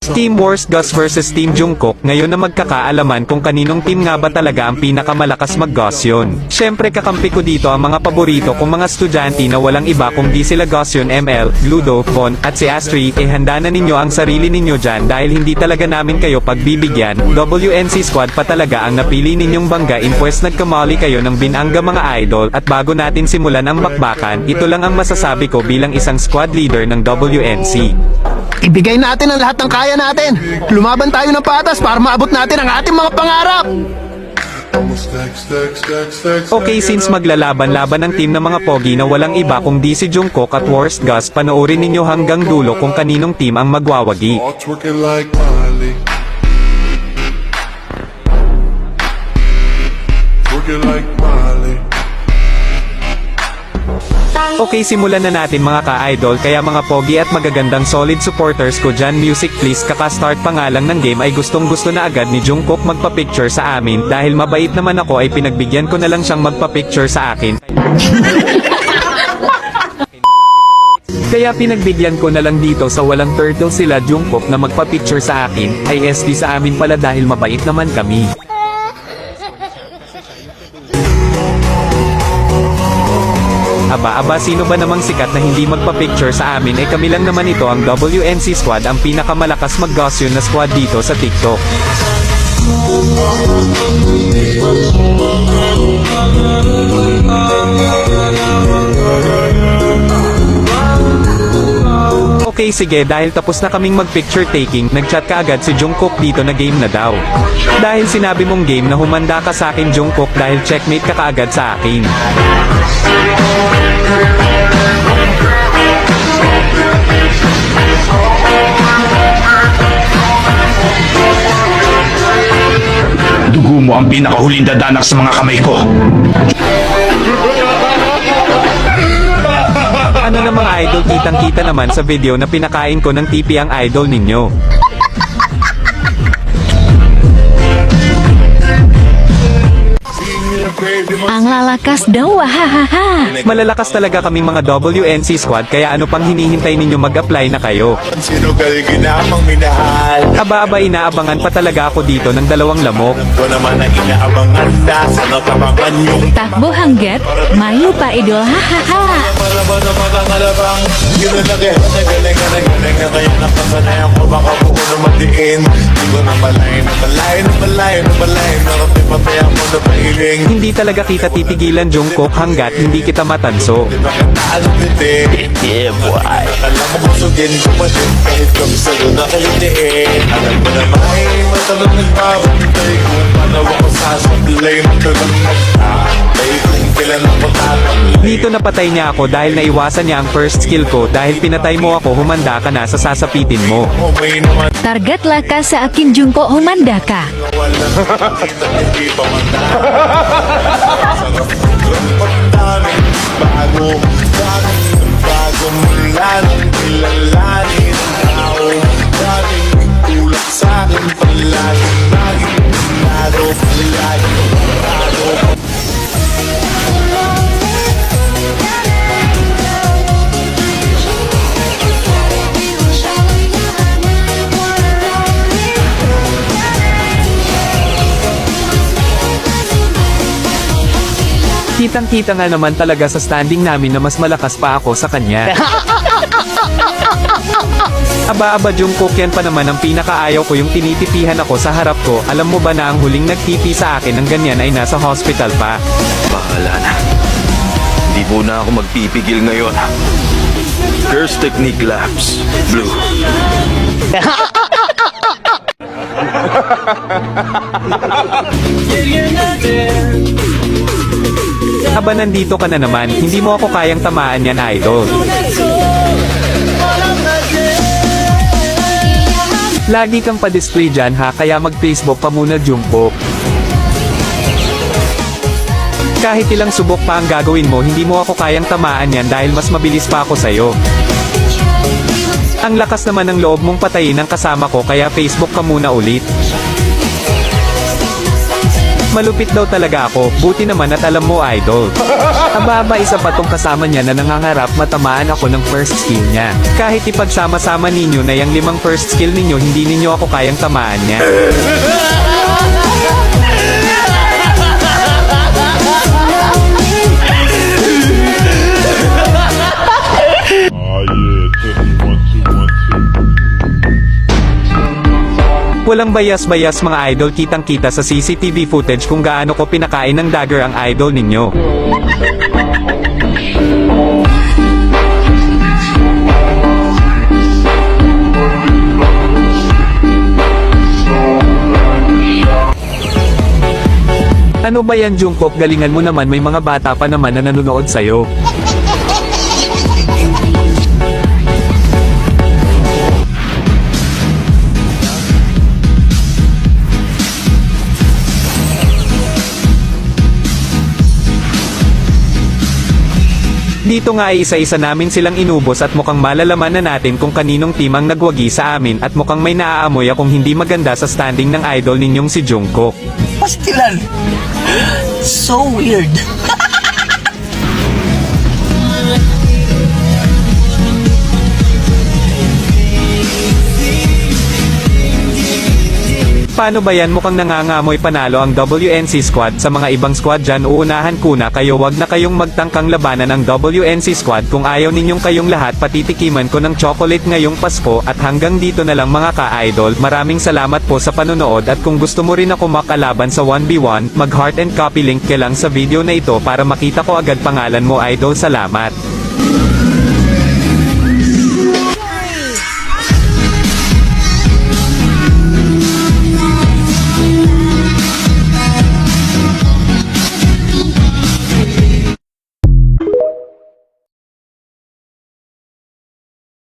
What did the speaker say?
Team Wars Gus vs Team Jungkook, ngayon na magkakaalaman kung kaninong team nga ba talaga ang pinakamalakas mag-Gosyon. Syempre kakampi ko dito ang mga paborito kong mga estudyante na walang iba kung di sila Gosyon ML, Ludo, Von, at si Astrid. Handa na ninyo ang sarili ninyo dyan dahil hindi talaga namin kayo pagbibigyan. WNC Squad pa talaga ang napili ninyong banggain pues nagkamali kayo ng binangga mga idol. At bago natin simulan ang bakbakan, ito lang ang masasabi ko bilang isang squad leader ng WNC. Ibigay natin ang lahat ng kaya natin. Lumaban tayo ng patas para maabot natin ang ating mga pangarap. Okay, since maglalaban-laban ang team ng mga pogi na walang iba kung di si Jungkook at Worst Gus, panoorin ninyo hanggang dulo kung kaninong team ang magwawagi. Okay, simulan na natin mga ka-idol, kaya mga pogi at magagandang solid supporters ko dyan, music please. Kaka-start pa nga lang ng game ay gustong gusto na agad ni Jungkook magpa-picture sa amin. Dahil mabait naman ako ay pinagbigyan ko na lang siyang magpa-picture sa akin. Kaya pinagbigyan ko na lang dito sa walang turtle sila Jungkook na magpa-picture sa akin. Ay SD sa amin pala dahil mabait naman kami. Aba, sino ba namang sikat na hindi magpa-picture sa amin? Kami lang naman ito ang WNC Squad, ang pinakamalakas mag-Gosyon na squad dito sa TikTok. Okay, sige, dahil tapos na kaming mag-picture taking, nag-chat ka agad si Jungkook dito na game na daw. Dahil sinabi mong game na humanda ka sa akin Jungkook dahil checkmate ka kaagad sa akin. Dugo mo ang pinakahuling dadanak sa mga kamay ko. Ano na mga idol, kitang-kita naman sa video na pinakain ko ng tipi ang idol ninyo. Ang lalakas daw, hahaha. Malalakas talaga kaming mga WNC Squad, kaya ano pang hinihintay ninyo, mag-apply na kayo. Sino kayo ginamang minahal? Aba, inaabangan pa talaga ako dito ng dalawang lamok. Ko naman ang inaabangan na sa natabangan yung Takbo hanggat, mayo pa idol, hahaha. para ba na makangalabang yun na nagaling na kaya napasanayan ko baka buko na matiin di ko na malayin narating pataya mo na pahiling Hindi talaga kita titigilan Jungkook hanggat hindi kita matanso. di ba kataan bitin yeah boy alam mo kusugin ko pa din kahit kami sa'yo nakalitiin alam mo na may matalong nagbabantay kung paano ako sasablay matalang magtatay kung kailan ako tatangay Dito napatay niya ako dahil naiwasan niya ang first skill ko. Dahil pinatay mo ako, humanda ka na sa sasapitin mo. okay naman Targetlah ka sa akin Jungkook, humanda ka. hindi pa bago mula nang kilalanin ang tao daming tulak sa'kin palaging bago palaging bago Kitang-kita nga naman talaga sa standing namin na mas malakas pa ako sa kanya. Aba, Jungkook, yan pa naman ang pinakaayaw ko, yung tinitipihan ako sa harap ko. Alam mo ba na ang huling nagtipi sa akin ng ganyan ay nasa hospital pa? Bahala na. Hindi po na ako magpipigil ngayon. Curse Technique Labs. Blue. Aba, nandito ka na naman. Hindi mo ako kayang tamaan yan, idol. Lagi kang pa-display dyan ha, kaya mag-Facebook pa muna Jungkook. Kahit ilang subok pa ang gagawin mo, hindi mo ako kayang tamaan yan dahil mas mabilis pa ako sa'yo. Ang lakas naman ng loob mong patayin ang kasama ko, kaya Facebook ka muna ulit. Malupit daw talaga ako, buti naman at alam mo idol. Aba, isa pa tong kasama niya na nangangarap matamaan ako ng first skill niya. Kahit ipagsama-sama ninyo na yung 5 first skill ninyo, hindi ninyo ako kayang tamaan niya. Walang bayas-bayas mga idol, kitang-kita sa CCTV footage kung gaano ko pinakain ng dagger ang idol ninyo. Ano ba yan Jungkook, galingan mo naman, may mga bata pa naman na nanonood sa'yo. Dito nga ay isa-isa namin silang inubos at mukhang malalaman na natin kung kaninong team ang nagwagi sa amin at mukhang may naaamoy akong hindi maganda sa standing ng idol ninyong si Jungkook. Pastilan. So weird. Paano ba yan, mukhang nangangamoy panalo ang WNC squad. Sa mga ibang squad dyan, uunahan ko na kayo, wag na kayong magtangkang labanan ang WNC squad. Kung ayaw ninyong kayong lahat, patitikiman ko ng chocolate ngayong Pasko. At hanggang dito na lang mga ka-idol, maraming salamat po sa panonood. At kung gusto mo rin ako makalaban sa 1v1, mag-heart and copy link ka lang sa video na ito para makita ko agad pangalan mo idol. Salamat.